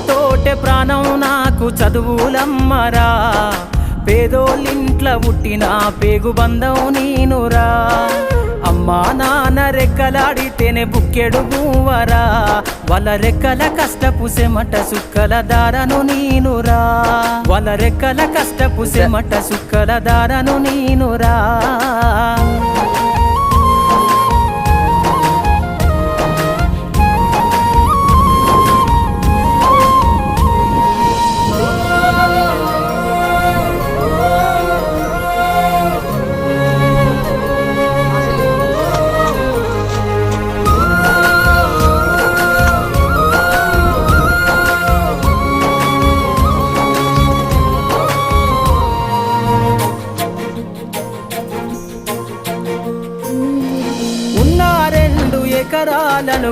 తోటే ప్రాణం నాకు చదువులమ్మరా, పేదోళ్ళింట్ల పుట్టిన పేగు బంధం నీనురా. అమ్మా నాన్న రెక్కలాడితేనే బుక్కెడు మూవరా, వాళ్ళ రెక్కల కష్టపు సెమట సుక్కల దారను నీనురా, వాళ్ళ రెక్కల కష్టపు సెమట సుక్కల దారను నీనురా. ఉన్న 2 ఎకరాలను